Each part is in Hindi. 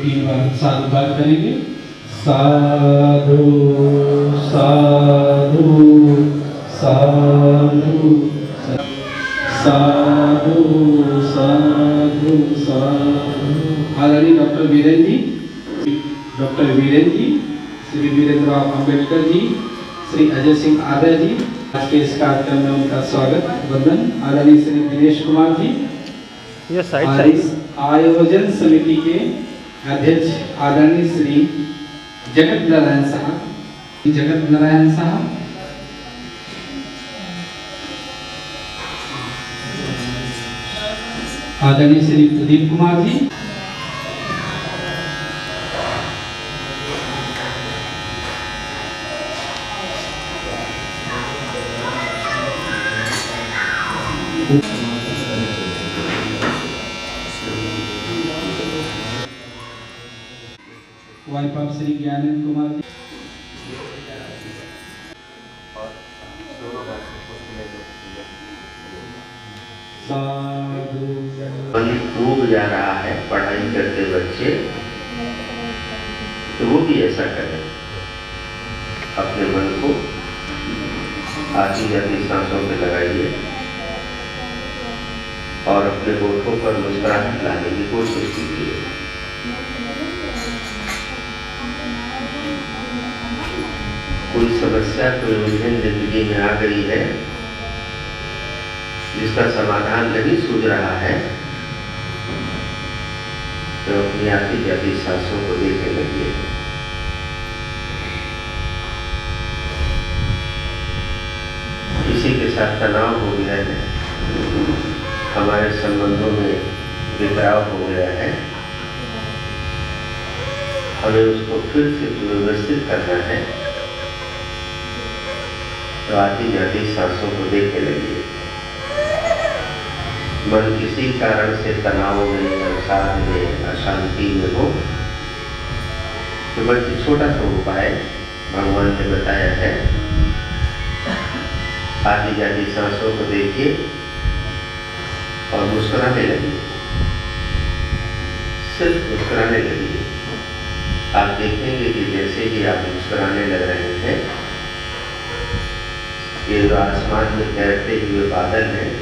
3 बार साधुवाद करेंगे। साधु साधु साधु साधु साधु साधु। आदरणीय डॉक्टर वीरेंद्र जी, श्री वीरेंद्र अंबेडकर जी, श्री अजय सिंह आर्य जी, आज के इस कार्यक्रम में उनका स्वागत वंदन। आदरणीय श्री दिनेश कुमार जी, आयोजन समिति के अध्यक्ष आदरणीय श्री जगत नारायण साहब, आदरणीय श्री प्रदीप कुमार जी, वाइफ ऑफ श्री ज्ञानंद कुमार जी, डूब जा रहा है पढ़ाई करते बच्चे, तो वो भी ऐसा करें। अपने मन को आती जाती सांसों पे लगाइए और अपने होठों पर मुस्कुराहट लाने की कोशिश कीजिए। कोई समस्या, कोई उलझन जिंदगी में आ गई है जिसका समाधान नहीं सूझ रहा है, तो अपनी आती जाती सांसों को देखने लगिए। किसी के साथ तनाव हो गया है, हमारे संबंधों में बिखराव हो गया है, हमें उसको फिर से व्यवस्थित करना है, तो आती जाती सांसों को देखने लगिए। मन किसी कारण से तनाव में, अवसाद में, अशांति में हो, तो बस छोटा सा उपाय भगवान ने बताया है। आती जाती सांसों को देखिए और मुस्कुराने लगिए, सिर्फ मुस्कुराने लगिए। आप देखेंगे कि जैसे ही आप मुस्कुराने लग रहे हैं, ये जो आसमान में तैरते हुए बादल हैं,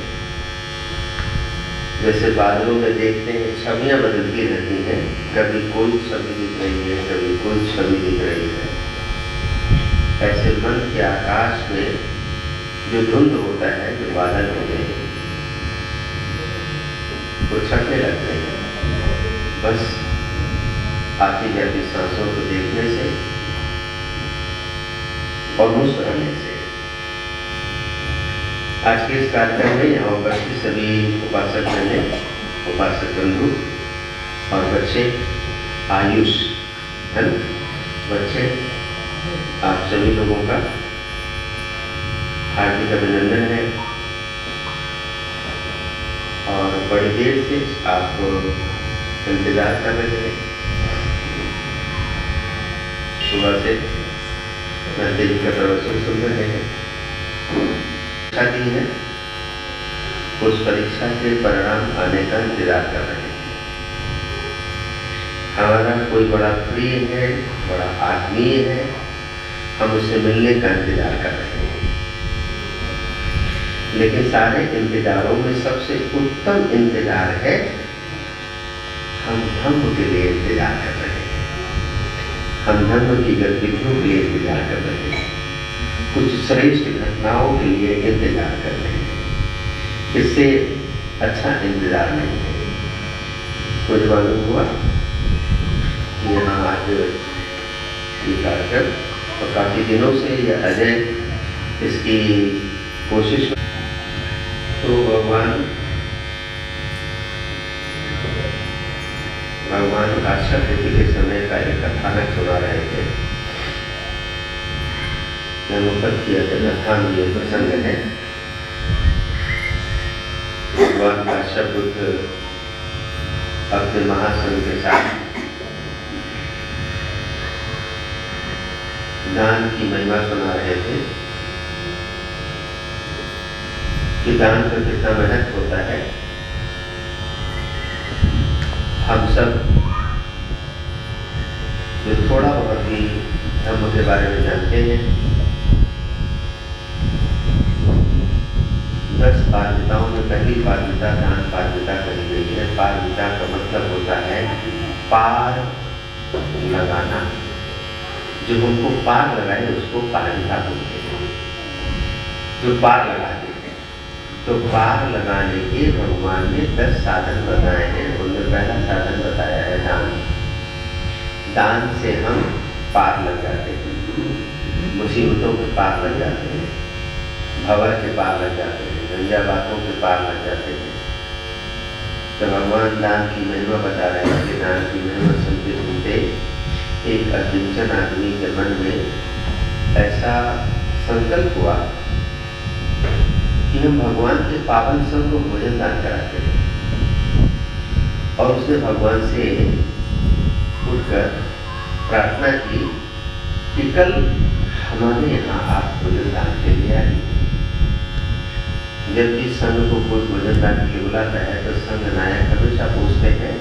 जैसे बादलों में देखते हैं छवियां बदलती रहती हैं, कभी कोई छवि दिख रही है, कभी कोई छवि दिख रही है। ऐसे मन के आकाश में जो धुंध होता है, जो बादल होते हैं, वो छटने लगते हैं। बस आती जाती सांसों को देखने से और मुस्कुराने से। आज के इस कार्यक्रम में यहाँ उपस्थित सभी उपासक बहने, उपासक बंधु और बच्चे, आयुष है ना, बच्चे, आप सभी लोगों का हार्दिक अभिनंदन है। और बड़ी देर से आपको इंतजार कर रहे हैं। सुबह से नंदी जी का प्रवचन सुन रहे हैं। परीक्षा दी है, उस परीक्षा के परिणाम आने का इंतजार कर रहे हैं। हमारा कोई बड़ा प्रिय है, बड़ा आत्मीय है, हम उससे मिलने का इंतजार कर रहे हैं। लेकिन सारे इंतजारों में सबसे उत्तम इंतजार है, हम धर्म के लिए इंतजार कर रहे हैं। हम धर्म की गतिविधियों के लिए इंतजार कर रहे हैं, कुछ श्रेष्ठ घटनाओं के लिए इंतजार कर रहे हैं। इससे अच्छा इंतजार नहीं है। मुझे मालूम हुआ कि यहाँ आज ये कार्यक्रम, और काफी दिनों से ये अजय इसकी कोशिश, तो भगवान काश्यप ऋषि के समय का एक कथानक सुना रहे थे। किया कथा में ये प्रसंग है। भगवान काश्यप बुद्ध अपने महासंघ के साथ दान की महिमा सुना रहे थे कि दान का कितना महत्व होता है। हम सब थोड़ा बहुत ही धर्म के बारे में जानते हैं। 10 पारमिताओं में पहली पारमिता दान पारमिता कही गई है। पारमिता का मतलब होता है पार लगाना। जो हमको पार लगाए उसको पारमिता बोलते हैं, जो पार लगाते हैं। तो पार लगाने के भगवान ने 10 साधन बताए हैं। उनमें पहला साधन बताया है दान। दान से हम पार लग जाते हैं, मुसीबतों के पार लग जाते हैं, भंवर के पार लग जाते हैं, गंजा बातों के पार लग जाते हैं। तो भगवान दान की महिमा बता रहे हैं कि दान की महिमा सुनते सुनते एक अकिंचन आदमी के मन में ऐसा संकल्प हुआ कि हम भगवान के पावन संग को भोजन दान कराते हैं। और उसने भगवान से उठकर प्रार्थना की कि कल हमारे यहाँ आप भोजन दान के लिए आए। जब भी संघ को कोई भोजन दान के लिए बुलाता है तो संघ नायक हमेशा पूछते हैं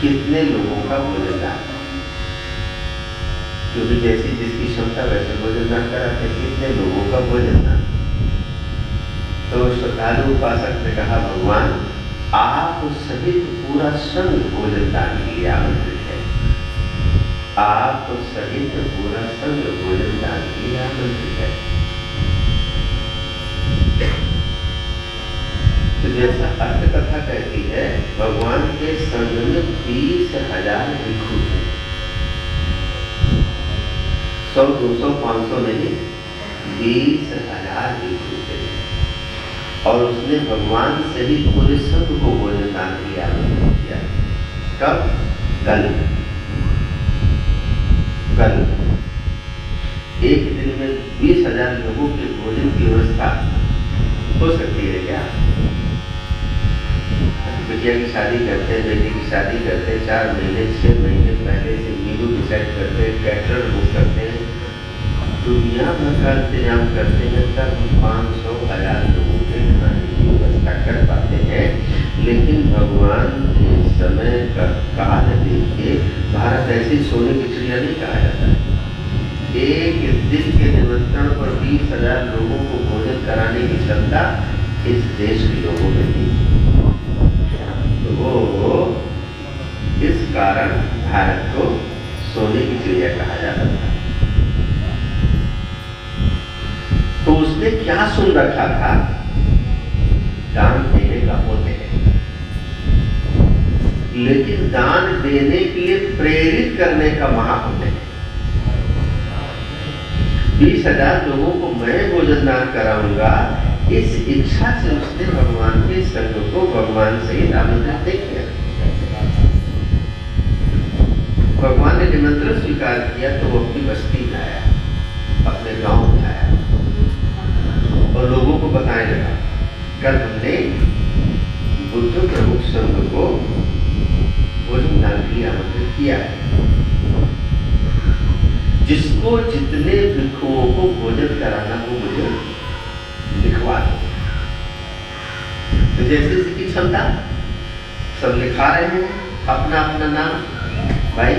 कितने लोगों का भोजन दान, क्योंकि जैसी जिसकी क्षमता वैसे भोजन दान कराते हैं। कितने लोगों का भोजन दान। तो श्रद्धालु उपासक ने कहा भगवान आप सहित पूरा संघ भोजन दान के लिए आमंत्रित है। आप सहित पूरा संघ भोजन दान के लिए आमंत्रित है। तो जैसा अर्थ कथा कहती है, भगवान के संघ में 20,000 भिक्षु थे। 100, 200, 500 नहीं, 20,000 भिक्षु थे। और उसने भगवान से ही पूरे संघ को भोजन दान के लिए आमंत्रित किया। कब? कल एक दिन में 20,000 लोगों के भोजन की व्यवस्था हो सकती है क्या? बिटिया की शादी करते हैं, बेटी की शादी करते हैं, 4 महीने 6 महीने पहले से मेनू डिसाइड करते हैं, कैटरर बुक करते हैं, दुनिया भर का इंतजाम करते हैं, तब 500,000 लोगों के खाने की व्यवस्था कर पाते हैं। लेकिन भगवान के समय का काल देख के भारत ऐसी सोने की चिड़िया नहीं कहा जाता है। एक दिन के निमंत्रण पर 20,000 लोगों को भोजन कराने की क्षमता इस देश के लोगों में थी। तो वो इस कारण भारत को सोने की चिड़िया कहा जाता था। तो उसने क्या सुन रखा था? दान देने का पुण्य है, लेकिन दान देने के लिए प्रेरित करने का महापुण्य है। 20,000 लोगों को मैं भोजन दान कराऊंगा, इस इच्छा से उसने भगवान के संघ को भगवान सहित आमंत्रित नहीं किया। भगवान ने निमंत्रण स्वीकार किया तो वो अपनी बस्ती में आया, अपने गांव में आया और लोगों को बताने लगा कल हमने बुद्ध प्रमुख संघ को भोजन दान के लिए आमंत्रित किया है। जिसको जितने भिक्षुओं को भोजन कराना हो मुझे लिखवा दो। तो जैसे जिसकी क्षमता सब लिखा रहे हैं अपना अपना नाम। भाई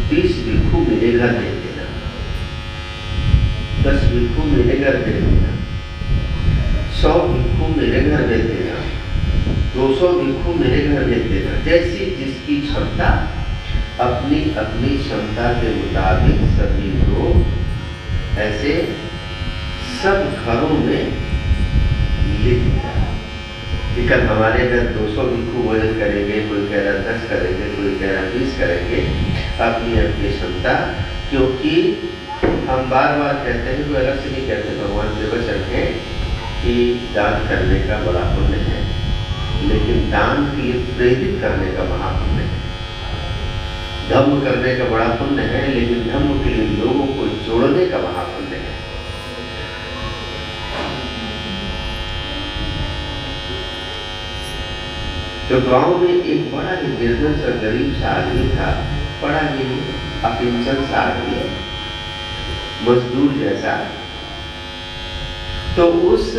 30 भिक्षु मेरे घर भेज देना, 10 भिक्षु मेरे घर भेज देना, 100 भिक्षु मेरे घर भेज देना, 200 भिक्षु मेरे घर भेज देना। जैसी जिसकी क्षमता अपनी अपनी क्षमता के मुताबिक सभी लोग ऐसे सब घरों में लिख दिया कि कल हमारे घर 200 भिक्षु भोजन करेंगे, कोई कह रहा 10 करेंगे, कोई कह रहा 20 करेंगे, अपनी अपनी क्षमता। क्योंकि हम बार बार कहते हैं, कोई अलग से नहीं कहते, भगवान के वचन है कि दान करने का बड़ा पुण्य है, लेकिन दान के लिए प्रेरित करने का महापुण्य है। धर्म करने का बड़ा पुण्य है, लेकिन धर्म के लिए लोगों को जोड़ने का महापुण्य है। तो गांव में एक बड़ा ही निर्धन सा गरीब सा आदमी था, बड़ा ही अकिंचन सा आदमी, मजदूर जैसा। तो उस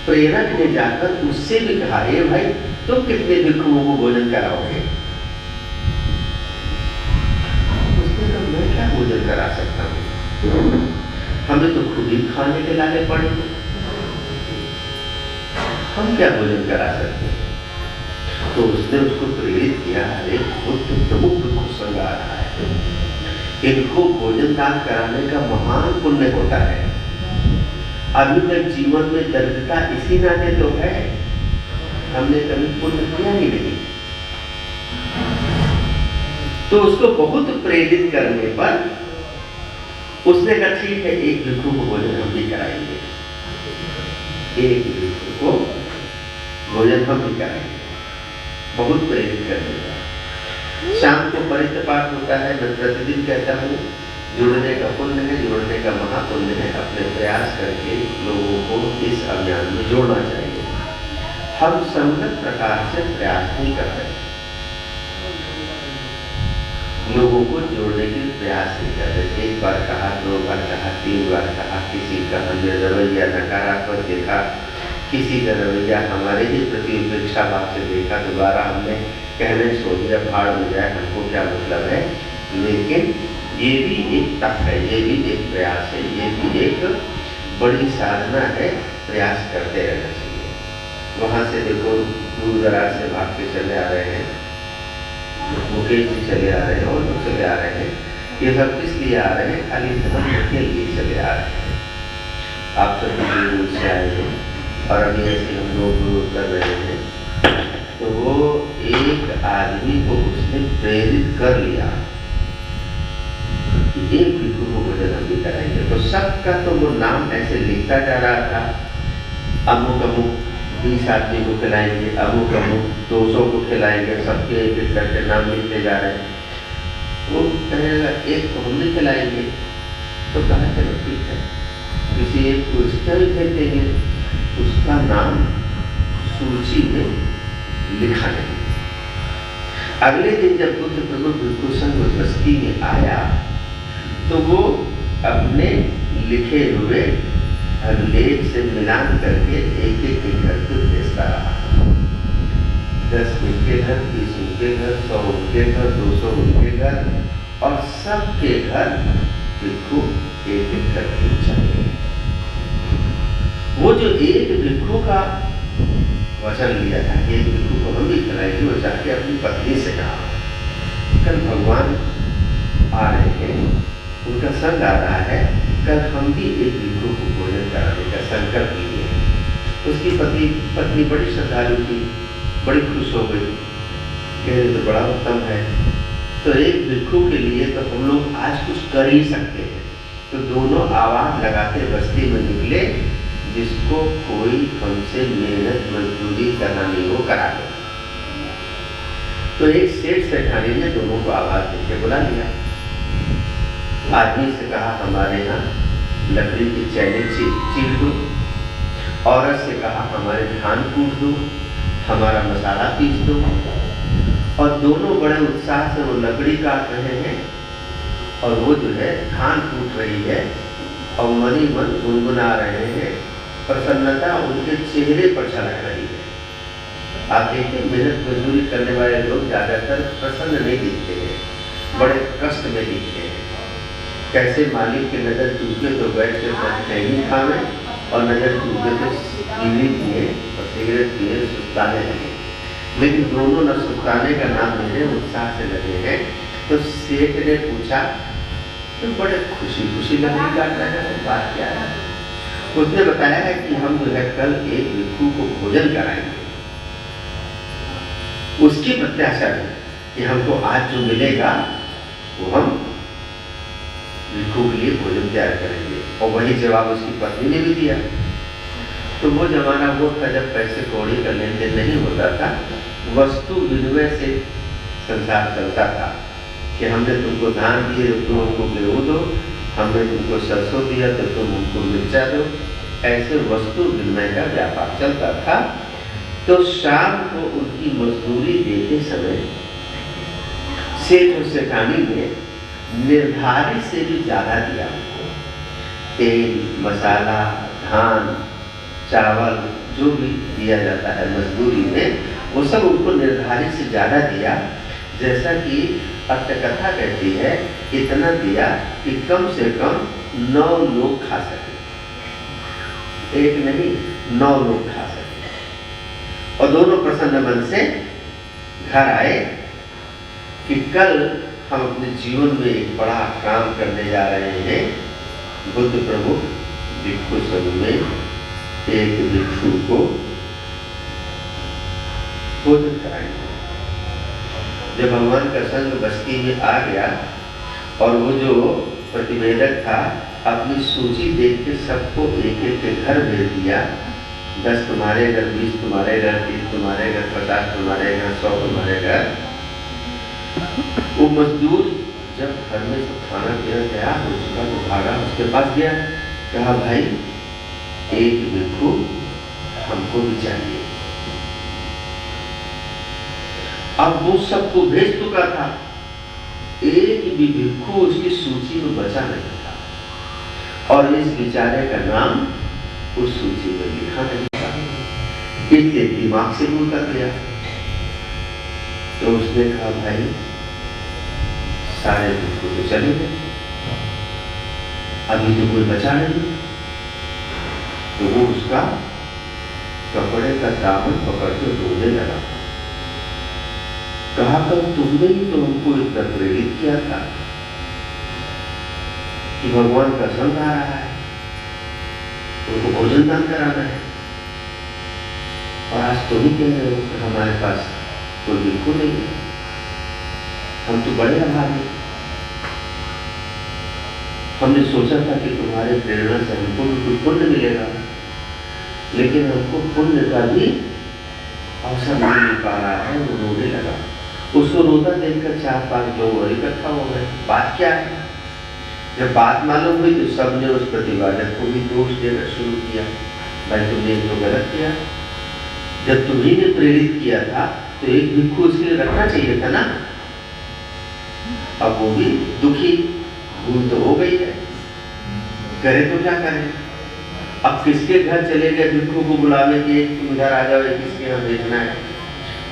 प्रेरक ने जाकर उससे भी कहा, ए भाई तुम कितने भिक्षुओं को भोजन कराओगे? भोजन करा सकता हूँ, हमें तो खुद ही खाने के लाले पड़े, हम क्या भोजन करा सकते हैं। तो उसने उसको प्रेरित किया, अरे बुद्ध प्रमुख भिक्षु संघ आ रहा है, इनको भोजन दान कराने का महान पुण्य होता है। अभी तक जीवन में दरिद्रता इसी नाते तो है, हमने कभी पुण्य किया ही नहीं। तो उसको बहुत प्रेरित करने पर उसने कहा ठीक है, एक भिक्षु को भोजन हम भी कराएंगे, एक भिक्षु को भोजन हम भी कराएंगे। बहुत प्रेरित करने का। शाम को परित्र पाठ होता है, मैं प्रतिदिन कहता हूँ जुड़ने का पुण्य है, जोड़ने का महापुण्य है। अपने प्रयास करके लोगों को इस अभियान में जोड़ना चाहिए। हम संगत प्रकार से प्रयास नहीं कर रहे, लोगों को जोड़ने के प्रयास नहीं कर रहे। एक बार कहा, 2 बार कहा, 3 बार कहा, किसी का हमने रवैया नकारात्मक देखा, किसी का रवैया हमारे ही प्रति उपेक्षा भाव से देखा, दोबारा हमने कहने छोड़ दिया, भाड़ में जाए, हमको क्या मतलब है। लेकिन ये भी एक तप है, ये भी एक प्रयास है, ये भी एक बड़ी साधना है, प्रयास करते रहना चाहिए। वहाँ से देखो दूर दराज से भाग के चले आ रहे हैं, मुकेश जी चले आ रहे हैं और लोग चले आ रहे हैं। ये सब किस लिए आ रहे हैं? खाली धर्म के लिए चले आ रहे हैं। आप सब दूर से आए हैं और अभी ऐसे हम लोग कर रहे हैं। तो वो एक आदमी को उसने प्रेरित कर लिया कि एक भिक्षु को भोजन हम भी कराएंगे। तो सबका तो वो नाम ऐसे लिखता जा रहा था, अमुक अमुक 20 आदमी को खिलाएंगे, अमुक अमुक 200 को खिलाएंगे, सबके एक एक करके नाम लिखते जा रहे हैं। वो कहेगा एक को हम नहीं खिलाएंगे, तो कहा चलो ठीक है, किसी एक को इसका भी भेज देंगे, उसका नाम सूची में लिखा नहीं। अगले दिन जब बुद्ध प्रमुख भिक्षु संघ बस्ती में आया तो वो अपने लिखे हुए अभिलेख से मिलान करके एक एक के घर को भेजता रहा। 10 उनके घर, 20 उनके घर, 100 उनके घर, 200 उनके घर, और सबके घर भिक्षु एक एक करके चले। वो जो एक भिक्षु का वचन लिया था, एक भिक्षु को हम भी खिलाएंगे, वो जाके अपनी पत्नी से कहा, कल भगवान आ रहे हैं, उनका संग आ रहा है, कल हम भी एक भिक्षु को भोजन कराने का संकल्प लिए। उसकी पत्नी बड़ी श्रद्धालु थी, बड़ी खुश हो गई, कह रहे तो बड़ा उत्तम है, तो एक भिक्षु के लिए तो हम लोग आज कुछ कर ही सकते हैं। तो दोनों आवाज लगाते बस्ती में निकले, जिसको कोई हमसे मेहनत मजदूरी करना नहीं हो करा दो। तो एक सेठ सेठानी ने दोनों को आवाज देके बुला लिया। आदमी से कहा हमारे यहाँ लकड़ी की चैनी चीर दो, औरत से कहा हमारे धान कूट दो, हमारा मसाला पीस दो। और दोनों बड़े उत्साह से वो लकड़ी काट रहे हैं और वो जो है धान कूट रही है और मनी मन गुनगुना रहे हैं। प्रसन्नता उनके चेहरे पर झलक रही है। आप देखिए, मेहनत मजदूरी करने वाले लोग ज्यादातर प्रसन्न नहीं दिखते हैं, बड़े कष्ट में दिखते हैं। कैसे मालिक की नजर चूके तो बैठ के खैनी खावे और नजर चूके तो बीड़ी पिए और सिगरेट पिए, सुस्ताने लगे। लेकिन दोनों न सुस्ताने का नाम मेरे उत्साह से लगे हैं। तो सेठ ने पूछा, तो बड़े खुशी खुशी लकड़ी काट रहे हैं, बात क्या है? उसने बताया है कि हम जो है कल एक भिक्षु को भोजन कराएंगे। उसकी प्रत्याशा है कि हमको आज जो मिलेगा वो हम भिक्षु के लिए भोजन तैयार करेंगे। और वही जवाब उसकी पत्नी ने भी दिया। तो वो जमाना वो था जब पैसे कौड़ी का लेन देन नहीं होता था, वस्तु विनिमय से संसार चलता था कि हमने तुमको धान दिए तो तुम हमको गेहूँ दो, हमने तुमको सरसों दिया तो तुम हमको मिर्चा दो। ऐसे वस्तु विनिमय का व्यापार चलता था। तो शाम को उनकी मजदूरी देते समय सेठ और सेठानी ने निर्धारित से भी ज्यादा दिया। तेल, मसाला, धान, चावल जो भी दिया जाता है मजदूरी में, वो सब उनको निर्धारित से ज्यादा दिया, जैसा कि अट्टकथा कहती है, इतना दिया कि कम से कम 9 लोग खा सके, एक नहीं 9 लोग खा सके। और दोनों प्रसन्न मन से घर आए कि कल हम अपने जीवन में एक बड़ा काम करने जा रहे हैं। बुद्ध प्रमुख भिक्षु संघ में एक भिक्षु को भोजन कराएंगे। जब भगवान का संघ बस्ती में आ गया और वो जो प्रतिवेदक था अपनी सूची देख के सबको एक एक के घर भेज दिया। 10 तुम्हारे घर, 20 तुम्हारे घर, 30 तुम्हारे घर, 50 तुम्हारे घर, 100 तुम्हारे घर। वो मजदूर जब घर में सब खाना पीना तैयार हो चुका तो भागा, उसके पास गया, कहा भाई एक भिक्षु हमको भी चाहिए। अब वो सबको भेज चुका था, एक भी भिक्षु उसकी सूची में बचा नहीं था और इस बेचारे का नाम उस सूची में लिखा नहीं था, इसलिए दिमाग से वो कर लिया। तो उसने कहा भाई सारे भिक्षु तो चले गए, अभी तो कोई बचा नहीं। तो वो उसका कपड़े का दामन पकड़ के रोने लगा। कहा कल तुमने ही तो हमको इतना प्रेरित किया था कि भगवान का संग आ रहा है, उनको भोजन दान कराना है, और आज तुम ही कह रहे हो कि हमारे पास कोई भिक्षु नहीं है, हम तो बड़े अभागी। हमने सोचा था कि तुम्हारे प्रेरणा से हमको भी कुछ पुण्य मिलेगा, लेकिन हमको पुण्य का भी अवसर नहीं मिल पा रहा है। वो रोने लगा। उसको रोता देखकर 4-5 लोग और इकट्ठा हो गए। बात क्या है? जब बात मालूम हुई तो सबने उस प्रतिवादक को भी दोष देना शुरू किया, भाई तुमने तो गलत किया, जब तुम्ही ने प्रेरित किया था तो एक भिक्षु उसके लिए रखना चाहिए था ना। अब वो भी दुखी, भूल तो हो गई है, करे तो क्या करें। अब किसके घर चले गए भिक्षु को बुलाने के, तुम इधर आ जाओ, किसके यहाँ भेजना है,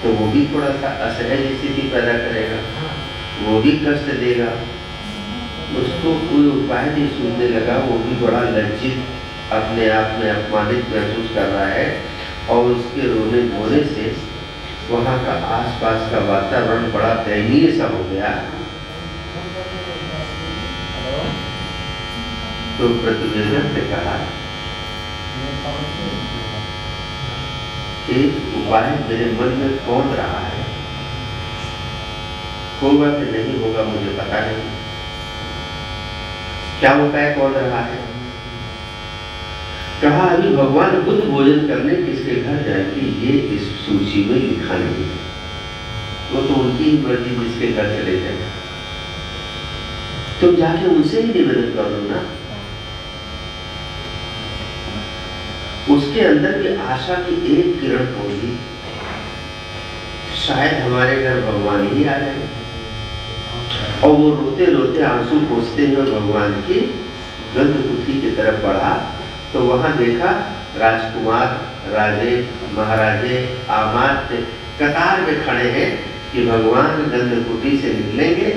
तो वो भी थोड़ा सा असहज स्थिति पैदा करेगा, वो भी कष्ट देगा। उसको कोई उपाय नहीं सूझने लगा। वो भी बड़ा लज्जित, अपने आप में अपमानित महसूस कर रहा है और उसके रोने धोने से वहाँ का आसपास का वातावरण बड़ा दयनीय सा हो गया। तो प्रतिवेदक ने कहा एक उपाय मेरे मन में कौन रहा है, होगा कि नहीं होगा मुझे पता नहीं। क्या उपाय कौन रहा है? कहा अभी भगवान बुद्ध भोजन करने किसके घर जाएंगे ये इस सूची में लिखा नहीं है, वो तो उनकी ही मर्जी, जिसके घर चले जाए। तुम जाके उनसे ही निवेदन कर लो ना। उसके अंदर की आशा की एक किरण होगी, शायद हमारे घर भगवान ही आ जाए। और वो रोते रोते आंसू पोंछते हुए भगवान की गंधकुटी की तरफ बढ़ा तो वहां देखा राजकुमार, राजे, महाराजे, आमात्य कतार में खड़े हैं कि भगवान गंधकुटी से निकलेंगे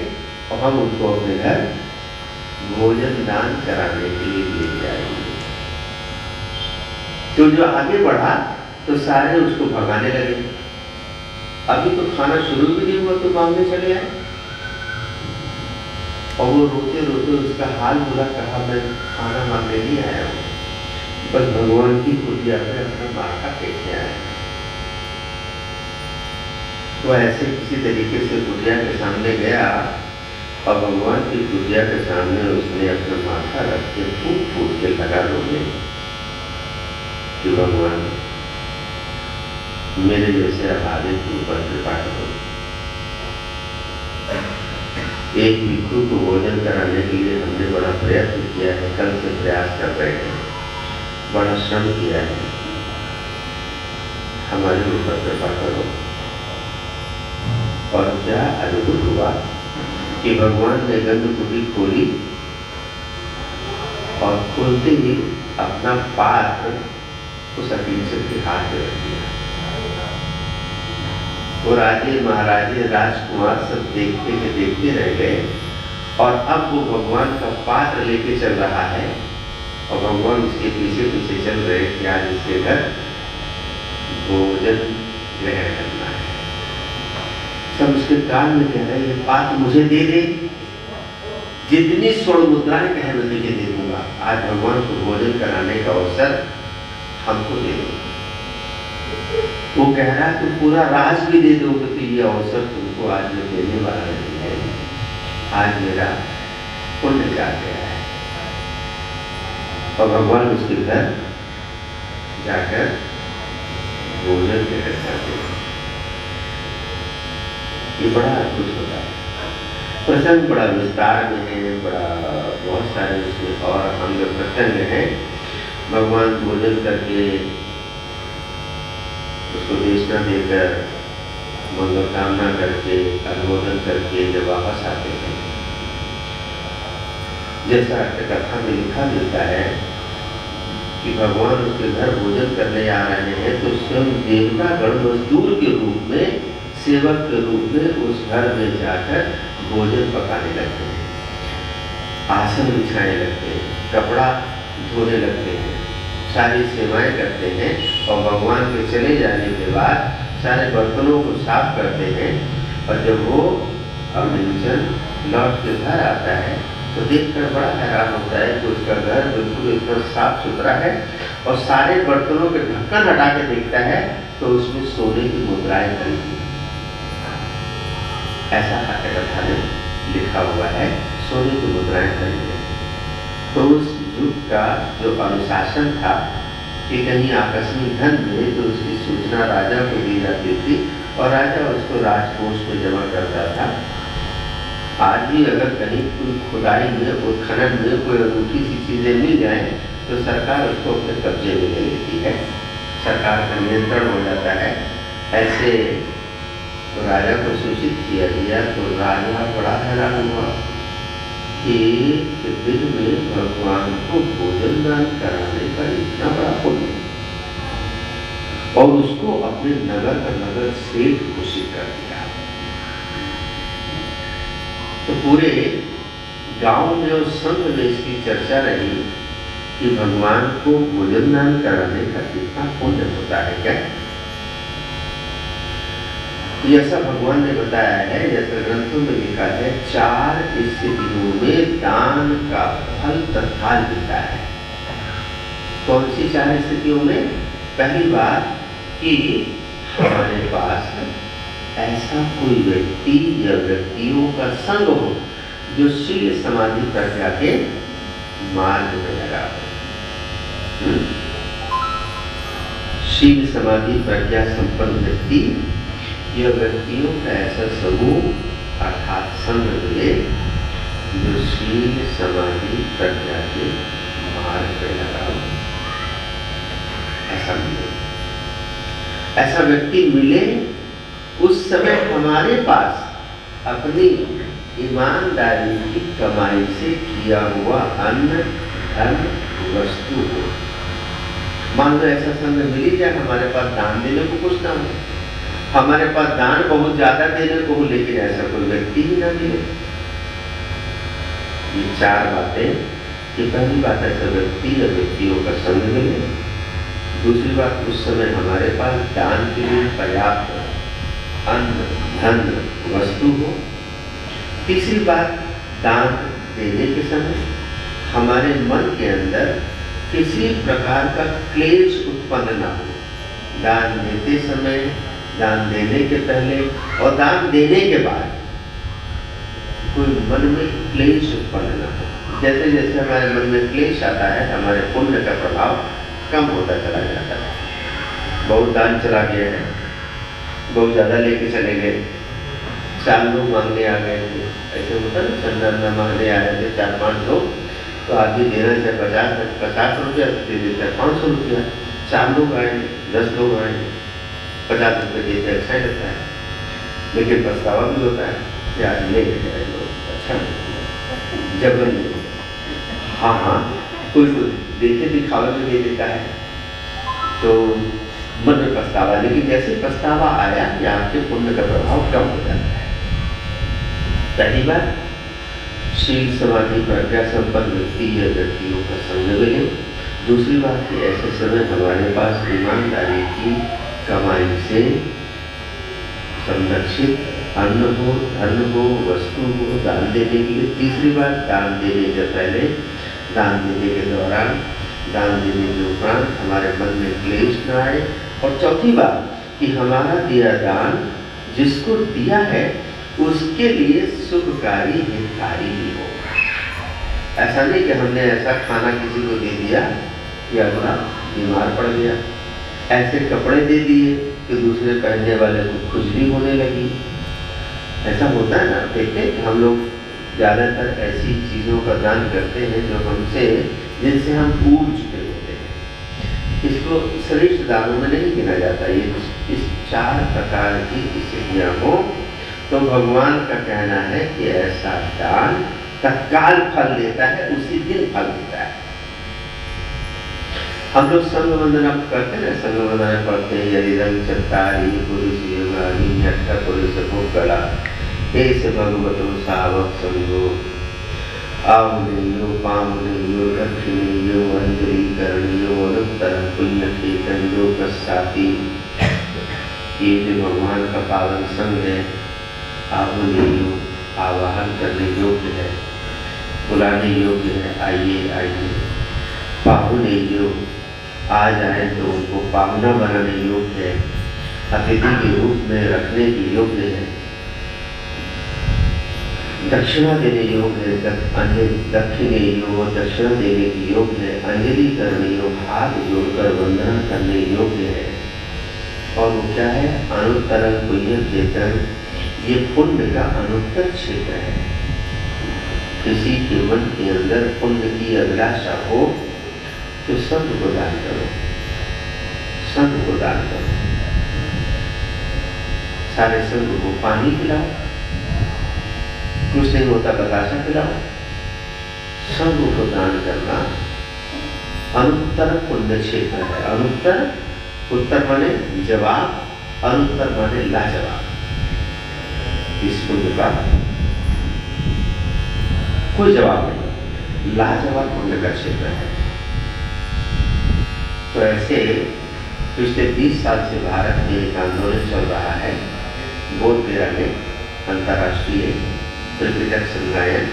और हम उनको अपने घर भोजन दान कराने के लिए ले जाएंगे। तो जो आगे बढ़ा तो सारे उसको भगाने लगे। अभी तो खाना शुरू भी नहीं हुआ तो मांगने चले आए। और वो रोते रोते उसका हाल बुरा, कहा मैं खाना मांगने नहीं आया हूँ, बस भगवान की कुटिया में अपना माथा टेकने आया। तो ऐसे किसी तरीके से कुटिया के सामने गया और भगवान की कुटिया के सामने उसने अपना माथा रख के फूट फूट के लगा रोने कि भगवान मेरे जैसे अभागे के ऊपर कृपा करो। एक भिक्षु को भोजन कराने के लिए हमने बड़ा प्रयत्न किया है, कल से प्रयास कर रहे हैं, बड़ा श्रम किया है, हमारे ऊपर कृपा करो। और क्या अद्भुत हुआ कि भगवान ने गंधकुटी खोली और खोलते ही अपना पात्र उस अधीन से हाथ में रख दिया। वो राजे महाराजे राजकुमार सब देखते रह गए। और अब वो भगवान का पात्र लेके चल रहा है और भगवान उसके पीछे पीछे चल रहे कि आज इसके घर भोजन ग्रहण करना है। सब उसके कान में कह रहे हैं, ये पात्र मुझे दे दे, जितनी स्वर्ण मुद्राएं कहे मैं तुझे दे दूंगा। आज भगवान को भोजन कराने का अवसर हमको दे दो। वो कह रहा है तू पूरा राज भी दे दोगे तो ये अवसर तुमको आज मैं देने वाला नहीं है। आज मेरा पुण्य जा गया है। और भगवान उसके घर जाकर भोजन ग्रहण करते हैं। ये बड़ा अद्भुत होता है। प्रसंग बड़ा विस्तार में है, बड़ा बहुत सारे उसमें और अंग प्रत्यंग हैं। भगवान भोजन करके उसको देशना देकर मनोकामना करके अनुमोदन करके जब वापस आते हैं, जैसा कथा में लिखा मिलता है कि भगवान उसके घर भोजन करने आ रहे हैं तो स्वयं देवतागण मजदूर के रूप में, सेवक के रूप में उस घर में जाकर भोजन पकाने लगते हैं, आसन बिछाने लगते हैं, कपड़ा धोने लगते हैं, सारी सेवाएं करते हैं। और भगवान के चले जाने के बाद सारे बर्तनों को साफ करते हैं। और जब वो अग्निजन लौट के घर आता है तो देखकर बड़ा हैरान होता है कि उसका घर बिल्कुल इतना साफ सुथरा है। और सारे बर्तनों के ढक्कन हटा के देखता है तो उसमें सोने की मुद्राएं भरी हुई, ऐसा कथा में लिखा हुआ है, सोने की मुद्राएं भरी है। तो उस युग का जो अनुशासन था कि कहीं आकस्मिक धन मिले तो उसकी सूचना राजा को दी जाती थी और राजा उसको राजकोष में जमा करता था। आज भी अगर कहीं कोई खुदाई में, कोई खनन में कोई अनूठी सी चीजें मिल जाए तो सरकार उसको अपने कब्जे में ले लेती है, सरकार का नियंत्रण हो जाता है। ऐसे तो राजा को सूचित किया गया तो राजा बड़ा हैरान हुआ कि दिन में भगवान को भोजन दान कराने का इतना बड़ा पुण्य, और उसको अपने नगर का नगर सेठ घोषित कर दिया। तो पूरे गांव में और संघ में इसकी चर्चा रही कि भगवान को भोजन दान कराने का कितना पुण्य होता है। क्या ऐसा भगवान ने बताया है, जैसा ग्रंथों में लिखा है, 4 स्थितियों में दान का फल तत्काल मिलता है। कौन सी 4 स्थितियों में? पहली बात कि हमारे पास ऐसा कोई व्यक्ति या व्यक्तियों का संग हो जो शील समाधि प्रज्ञा के मार्ग में लगा हो। शील समाधि प्रज्ञा संपन्न व्यक्ति या व्यक्तियों का ऐसा समूह अर्थात संग मिले जो शील समाधि प्रज्ञा के मार्ग में लगा हो, ऐसा मिले। ऐसा व्यक्ति मिले उस समय हमारे पास अपनी ईमानदारी की कमाई से किया हुआ अन्न, धन, वस्तु हो। मान लो ऐसा संग मिल ही जाए, हमारे पास दान देने को कुछ ना हो, हमारे पास दान बहुत ज्यादा देने को हो, लेकिन ऐसा कोई व्यक्ति ही ना मिले। ये 4 बातें कि पहली बात ऐसा व्यक्ति या व्यक्तियों का संग मिले। दूसरी बात, उस समय हमारे पास दान के लिए पर्याप्त अन्न, धन, वस्तु हो। तीसरी बात, दान देने के समय हमारे मन के अंदर किसी प्रकार का क्लेश उत्पन्न ना हो। दान देते समय, दान देने के पहले और दान देने के बाद कोई मन में क्लेश उत्पन्न ना हो। जैसे जैसे हमारे मन में क्लेश आता है, हमारे पुण्य का प्रभाव कम होता चला जाता है। बहुत दान चला गया है, बहुत ज़्यादा लेके चले गए, 4 लोग मांगने आ गए थे, ऐसे होता ना, चंदा मांगने आ रहे थे 4-5 लोग, तो आदमी देना चाहे 50 रुपया दे देता है, 500 रुपया। 4 लोग आएंगे, 10 लोग आएंगे, 50 रुपये देते, अच्छा ही लगता है, लेकिन पछतावा भी होता है कि आज ले जाए लोग, अच्छा जबरन नहीं। हाँ, कोई देखे दिखावे में दे देता है। तो मन में पछतावा, लेकिन जैसे पछतावा आया कि आपके पुण्य का प्रभाव कम हो जाता है। पहली बात, शील समाधि प्रज्ञा संपन्न व्यक्ति या व्यक्तियों का संग मिले। दूसरी बात कि ऐसे समय हमारे पास ईमानदारी की कमाई से संरक्षित अन्न हो, धन हो, वस्तु हो दान देने के लिए। तीसरी बात, दान देने से पहले, दान देने के दौरान, दान देने के उपरांत हमारे मन में क्लेश न आए। और चौथी बात कि हमारा दिया दान जिसको दिया है उसके लिए शुभकारी हितकारी भी हो। ऐसा नहीं कि हमने ऐसा खाना किसी को दे दिया कि अगला बीमार पड़ गया, ऐसे कपड़े दे दिए कि दूसरे पहनने वाले को खुजली होने लगी। ऐसा होता है ना, देखते हम लोग ज़्यादातर ऐसी चीज़ों का दान करते हैं जो हमसे, जिनसे हम ऊब चुके होते हैं। इसको श्रेष्ठ दानों में नहीं गिना जाता। ये इस 4 प्रकार की स्थितियाँ हो तो भगवान का कहना है कि ऐसा दान तत्काल फल देता है, उसी दिन फल देता है। हम लोग संग वंदना करते हैं, संग वंदना पढ़ते हैं, यदि रंग चत्तारी पुरुष योगानी अट्ठा पुरुष भोगला ऐसे भगवतो सावक संगो आवनेयो पावनेयो दक्षिणेयो अंजलि करणीयो अनुत्तर पुण्य खेतनो कसाती। ये जो भगवान का पावन संग है, आवनेयो आवाहन करने योग्य है, बुलाने योग्य है, आइए आइए। पाहुनेयो आ जाए तो उनको पाहुना बनाने योग्य है, अतिथि के रूप में रखने के योग्य है, दक्षिणा देने योग्य है, दक्षिणेयो दक्षिणा देने की योग्य है, अंजलि करने योग्य, हाथ जोड़कर वंदना करने योग्य है। और वो क्या है? अनुत्तर पुण्य क्षेत्र, ये पुण्य का अनुत्तर क्षेत्र है। किसी के मन के अंदर पुण्य की अभिलाषा हो तो संत को दान करो, संत को दान करो। सारे संग को पानी पिलाओ, कुछ नहीं होता बताशा पिलाओ। संग को दान करना अनुत्तर पुण्य क्षेत्र है। अनुत्तर, उत्तर माने जवाब, अनुत्तर माने लाजवाब। इस पुण्य का कोई जवाब नहीं, लाजवाब पुण्य का क्षेत्र है। तो ऐसे पिछले 20 साल से भारत में एक आंदोलन चल रहा है, बोध गया में अंतर्राष्ट्रीय त्रिपिटक संगायन,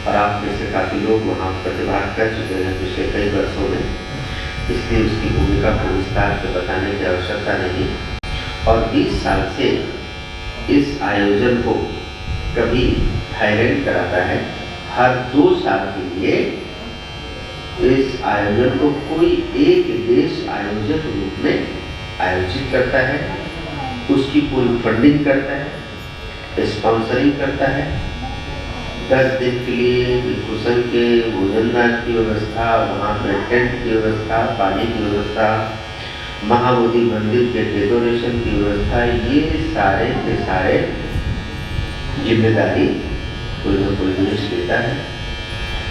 और आप में से काफी लोग वहाँ प्रतिभाग कर चुके हैं पिछले कई वर्षों में, इसलिए उसकी भूमिका को विस्तार से बताने की आवश्यकता नहीं। और 20 साल से इस आयोजन को कभी थाईलैंड कराता है, हर 2 साल के लिए इस आयोजन को कोई एक देश आयोजक रूप में आयोजित करता है, उसकी पूरी फंडिंग करता है, स्पॉन्सरिंग करता है। 10 दिन के लिए कुशन के भोजनदान की व्यवस्था, वहाँ पे टेंट की व्यवस्था, पानी की व्यवस्था, महाबोधि मंदिर के डेकोरेशन की व्यवस्था, ये सारे के सारे जिम्मेदारी कोई न कोई देश लेता है।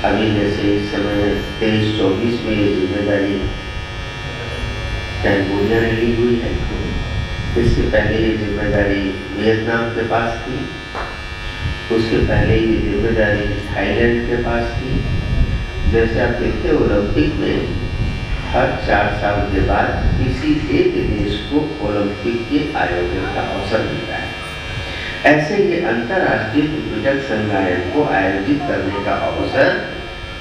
अभी जैसे इस समय 23-24 में ये जिम्मेदारी कैम्बोडिया ने ली हुई है। इससे पहले ये जिम्मेदारी वियतनाम के पास थी, उसके पहले ये जिम्मेदारी थाईलैंड के पास थी। जैसे आप देखते हैं ओलंपिक में हर 4 साल के बाद किसी एक देश को ओलंपिक के आयोजन का अवसर मिलता है। ऐसे ही अंतर्राष्ट्रीय त्रिपिटक संगायन को आयोजित करने का अवसर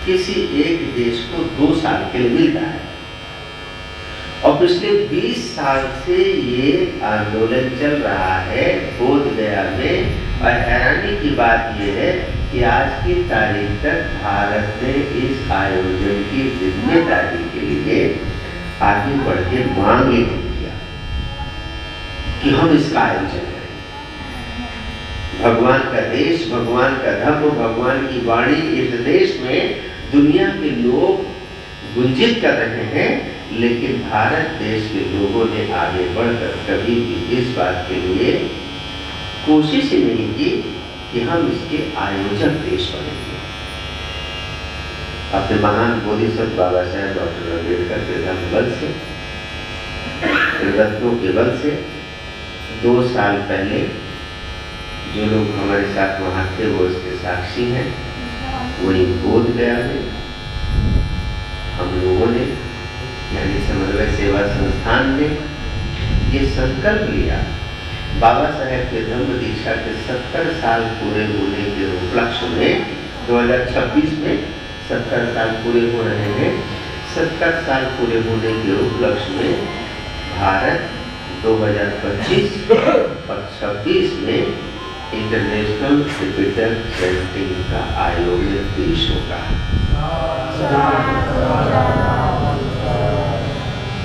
किसी एक देश को 2 साल के लिए मिलता है। और पिछले 20 साल से ये आंदोलन चल रहा है बोध गया में। और हैरानी की बात यह है कि आज की तारीख तक भारत ने इस आयोजन की जिम्मेदारी के लिए आगे बढ़ के मांग ही नहीं किया कि हम इसका आयोजन करें। भगवान का देश, भगवान का धर्म, भगवान की वाणी इस देश में दुनिया के लोग गुंजित कर रहे हैं, लेकिन भारत देश के लोगों ने आगे बढ़कर कभी भी इस बात के लिए कोशिश ही नहीं की कि हम इसके आयोजक देश बनेंगे। अपने महान बोधिसत्व बाबा साहेब डॉक्टर अम्बेडकर के धर्म बल से रत्नों के बल से 2 साल पहले जो लोग हमारे साथ वहाँ थे वो इसके साक्षी हैं। वही बोध गया में हम लोगों ने यानी समन्वय सेवा संस्थान ने ये संकल्प लिया, बाबा साहेब के धर्म दीक्षा के 70 साल पूरे होने के उपलक्ष्य में 2026 में 70 साल पूरे हो रहे हैं। 70 साल पूरे होने के उपलक्ष्य में भारत 2025 और 26 में इंटरनेशनल क्रिकेटर चैंटिंग का आयोजन पेश होगा।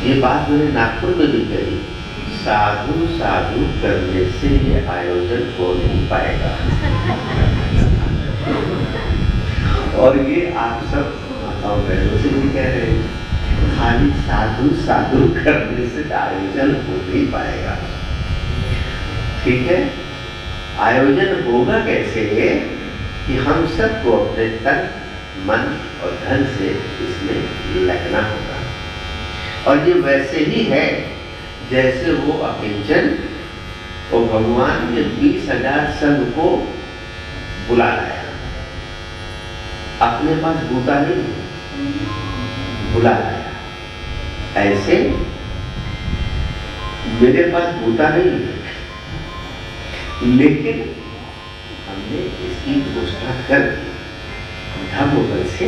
ये बात मैंने नागपुर में भी कही, साधु साधु करने से ये आयोजन हो नहीं पाएगा। और ये आप सब माताओं बहनों से भी कह रहे हैं, खाली साधु साधु करने से आयोजन हो नहीं पाएगा। ठीक है, आयोजन होगा कैसे कि हम सबको अपने तन मन और धन से इसमें लगना होगा। और ये वैसे ही है जैसे वो अकिंचन और भगवान ने 20,000 संघ को बुला लाया, अपने पास बूता नहीं बुला लाया। ऐसे मेरे पास बूता नहीं है, लेकिन हमने इसकी घोषणा कर दी धर्म बल से,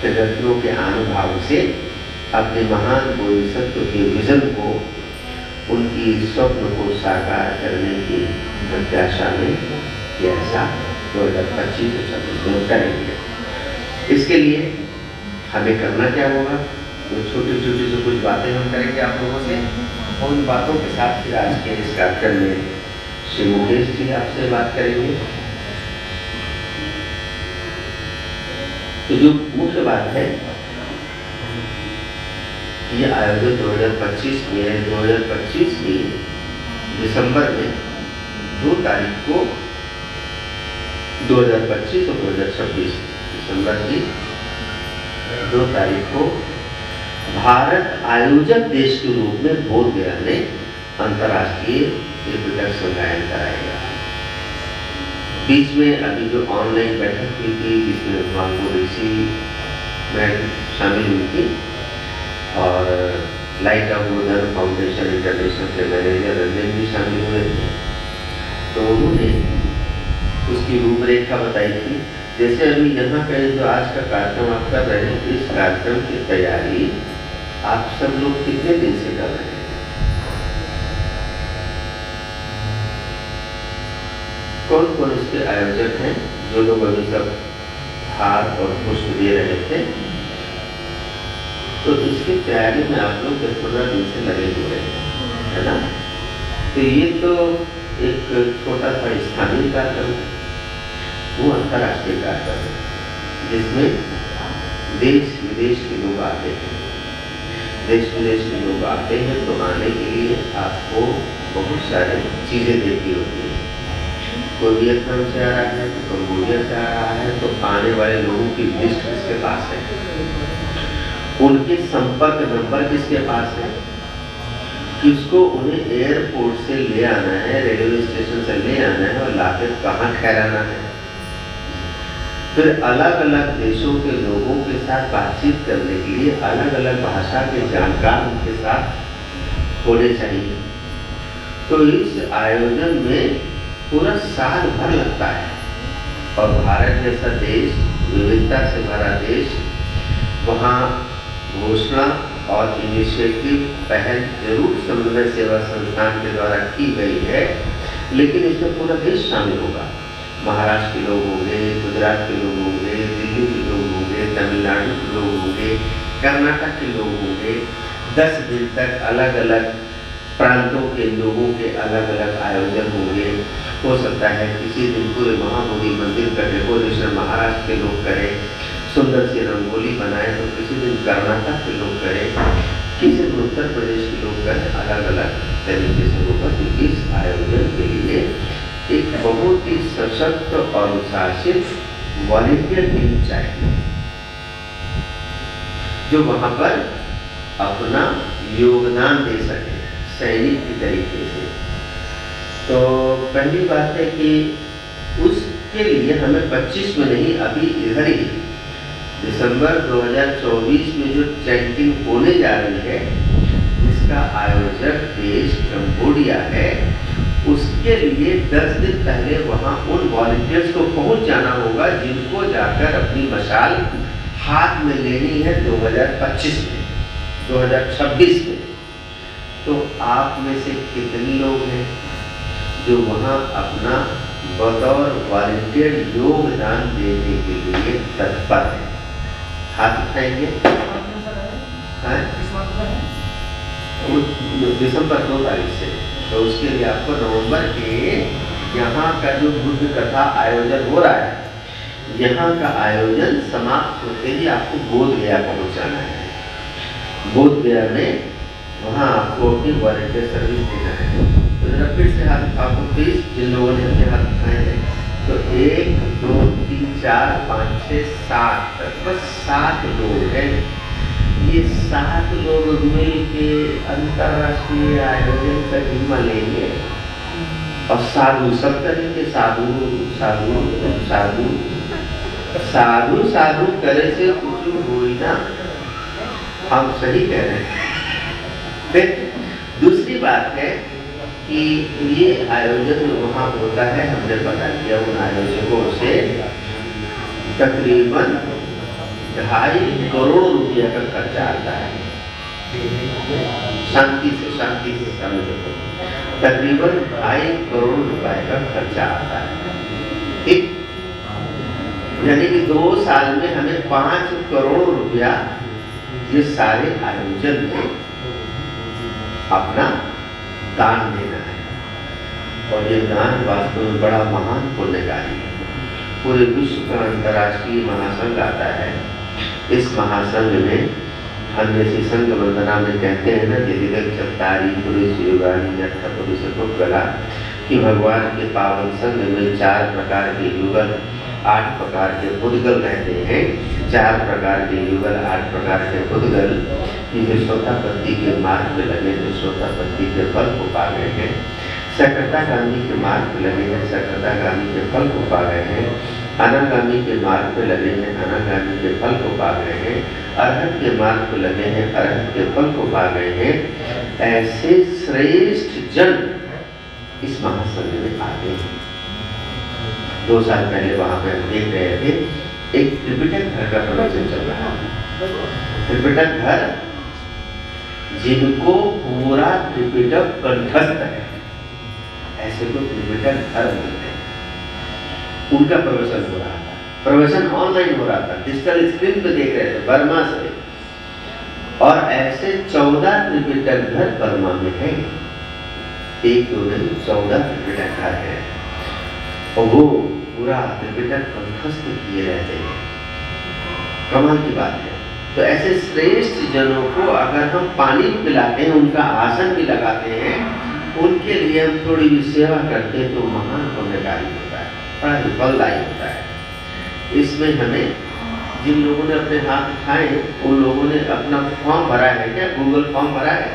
रत्नों के अनुभाव से, अपने महान बोधिसत्व के विजन को, उनकी स्वप्न को साकार करने की प्रत्याशा में ये ऐसा 2025 और 26 में करेंगे। इसके लिए हमें करना क्या होगा, तो छोटी छोटी से कुछ बातें हम करेंगे आप लोगों से। उन बातों के साथ फिर आज के इस कार्यक्रम में श्री मुकेश जी आपसे बात करेंगे। तो जो मुख्य बात है कि ये आयोजन 2025 में 2025 की दिसंबर में 2 तारीख को 2025 और 2026 दिसंबर की 2 तारीख को भारत आयोजक देश के रूप में बोध गया में अंतर्राष्ट्रीय क्रिकेटर संकायन कराएगा। बीच में अभी जो ऑनलाइन बैठक हुई थी जिसमें मांगो ऋषि मैडम शामिल हुई थी और light of Godhan foundation international के मैनेजर रंजन भी शामिल हुए थे। तो उन्होंने उसकी रूपरेखा बताई थी। जैसे अभी यहाँ पे जो आज का कार्यक्रम आप कर रहे हैं, इस कार्यक्रम की तैयारी आप सब लोग कितने दिन से कर रहे हैं? कौन कौन इसके आयोजक हैं? जो लोग अभी सब हार और पुष्प दे रहे थे, तो इसकी तैयारी में आप लोग 10-15 दिन से लगे हुए हैं, है ना? तो ये तो एक छोटा सा स्थानीय कार्यक्रम, वो अंतर्राष्ट्रीय कार्यक्रम है जिसमें देश विदेश के लोग आते हैं। देश विदेश के लोग आते हैं तो आने के लिए आपको बहुत सारी चीज़ें देखनी होती हैं। कोई वियतनाम से आ रहा है, तो कंबोडिया से आ रहा है, तो आने वाले लोगों की लिस्ट किसके पास है, उनके संपर्क नंबर किसके पास है, किसको उन्हें एयरपोर्ट से ले आना है, रेलवे स्टेशन से ले आना है और लाकर कहाँ ठहराना है। फिर अलग अलग देशों के लोगों के साथ बातचीत करने के लिए अलग अलग भाषा के जानकार उनके साथ होने चाहिए। तो इस आयोजन में पूरा साल भर लगता है और भारत जैसा देश, विविधता से भरा देश, वहाँ घोषणा और इनिशिएटिव पहल जरूर समन्वय सेवा संस्थान के द्वारा की गई है, लेकिन इसमें पूरा देश शामिल होगा। महाराष्ट्र के लोग होंगे, गुजरात के लोग होंगे, दिल्ली के लोग होंगे, तमिलनाडु के लोग होंगे, कर्नाटक के लोग होंगे। 10 दिन तक अलग अलग प्रांतों के लोगों के अलग अलग आयोजन होंगे। हो सकता है किसी दिन पूरे महाबोधि मंदिर का डेकोरेशन महाराष्ट्र के लोग करें, सुंदर सी रंगोली बनाए, तो किसी दिन कर्नाटक के लोग करें, किसी दिन उत्तर प्रदेश के लोग करें। अलग अलग तरीके से होगा। तो इस आयोजन के लिए एक बहुत ही सशक्त और अनुशासित वॉलंटियर टीम चाहिए जो वहां पर अपना योगदान दे सके, सैनिक की तरीके से। तो पहली बात है कि उसके लिए हमें 25 में नहीं, अभी इधर ही दिसंबर 2024 में जो ट्रेनिंग होने जा रही है, जिसका आयोजक देश कंबोडिया है, उसके लिए 10 दिन पहले वहां उन वॉलंटियर्स को पहुंच जाना होगा जिनको जाकर अपनी मशाल हाथ में लेनी है 2025 में, 2026 में। तो आप में से कितने लोग हैं जो वहां अपना बतौर वॉलंटियर योगदान देने के लिए तत्पर है? हाथ उठाएंगे। दिसंबर 2 तारीख से, तो उसके लिए आपको नवंबर के यहाँ का जो बुद्ध कथा आयोजन हो रहा है, यहाँ का आयोजन समाप्त होते ही आपको बोध गया पहुँच जाना है। बोध गया में वहाँ आपको अपनी वॉलंटियर सर्विस देना है। तो जरा फिर से हाथ उठाओ तो प्लीज, जिन लोगों ने अपने हाथ उठाए हैं। तो 1 2 3 4 5 6 7, बस 7 लोग हैं। ये 7 लोग मिल के अंतरराष्ट्रीय आयोजन का जिम्मा लेंगे और साधु सब करेंगे। साधु साधु साधु साधु साधु करे से कुछ हो ही ना, हम सही कह रहे हैं। फिर दूसरी बात है कि ये आयोजन वहाँ होता है, हमने पता किया उन आयोजकों से, तकरीबन 2.5 करोड़ रुपया का खर्चा आता है। शांति से समझो, तकरीबन 2.5 करोड़ रुपए का खर्चा आता है। ठीक, यानी कि 2 साल में हमें 5 करोड़ रुपया ये सारे आयोजन में अपना दान देना है। और ये दान वास्तव में बड़ा महान पुण्यकारी है। पूरे विश्व का अंतर्राष्ट्रीय महासंघ आता है। इस महासंघ में हम जैसी संघ वंदना में कहते हैं ना, यदि चत्तारी पुरुष युगानी नठ पुरुष गला, कि भगवान के पावन संघ में 4 प्रकार के युगल, 8 प्रकार के पुद्गल रहते हैं। 4 प्रकार के युगल, 8 प्रकार के पुद्गल, ये श्रोतापत्ति के मार्ग पे लगे हैं, श्रोतापत्ति के फल को पा गए हैं। सक्रियतागामी के मार्ग पे लगे हैं, सक्रियतागामी के फल को पा गए हैं। अनागामी के मार्ग पे लगे हैं, अनागामी के फल को पा गए हैं। अरहत के मार्ग पे लगे हैं, अरहत के फल को पा गए हैं। ऐसे श्रेष्ठ जन इस महासंघ में आते हैं। 2 साल पहले वहां पे हम देख रहे थे, एक त्रिपिटक घर का प्रवचन चल रहा है। त्रिपिटक घर, जिनको पूरा त्रिपिटक कंठस्थ है, ऐसे को त्रिपिटक घर बोलते हैं। उनका प्रवचन हो रहा था। प्रवचन ऑनलाइन हो रहा था, डिजिटल स्क्रीन पे देख रहे थे बर्मा से। और ऐसे 14 त्रिपिटक घर बर्मा में है। 1 2 नहीं, 14 त्रिपिटक घर है। और वो पूरा त्रिपिटक कंठस्थ किए रहते हैं। कमाल की बात है। तो ऐसे श्रेष्ठ जनों को अगर हम पानी पिलाते हैं, उनका आसन भी लगाते हैं, उनके लिए हम थोड़ी भी सेवा करते हैं, तो महान पुण्यकारी होता है, बड़ा ही फलदायी होता है। इसमें हमें, जिन लोगों ने अपने हाथ उठाए, उन लोगों ने अपना फॉर्म भरा है क्या? गूगल फॉर्म भरा है?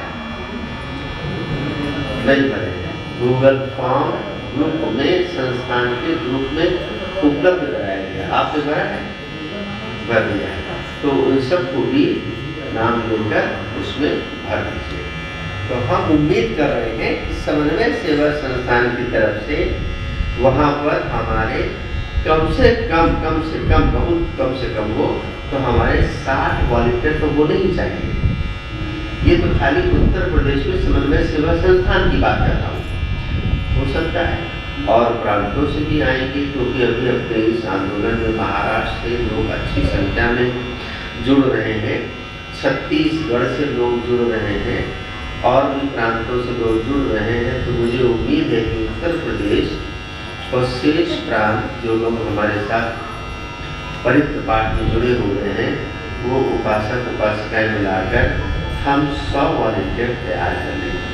नहीं भरे हैं। गूगल फॉर्म ग्रुप में, संस्थान के ग्रुप में उपलब्ध कराया गया। आपने भरा है? भर दिया है। तो उन सबको भी नाम लेकर उसमें भर दीजिए। तो हम उम्मीद कर रहे हैं कि समन्वय सेवा संस्थान की तरफ से वहाँ पर हमारे कम से कम बहुत कम से कम हो तो हमारे 60 वॉलंटियर तो होने ही चाहिए। ये तो खाली उत्तर प्रदेश में समन्वय सेवा संस्थान की बात कर रहा हूँ। हो सकता है और प्रांतों से भी आएंगे, क्योंकि अभी अपने इस आंदोलन में महाराष्ट्र से लोग अच्छी संख्या में जुड़ रहे हैं, छत्तीसगढ़ से लोग जुड़ रहे हैं और भी प्रांतों से लोग जुड़ रहे हैं। तो मुझे उम्मीद है कि उत्तर प्रदेश और शेष प्रांत जो लोग हमारे साथ परित्र पाठ में जुड़े हुए हैं, वो उपासक उपासिकाएं मिलाकर हम 100 वॉलंटियर तैयार कर लेंगे।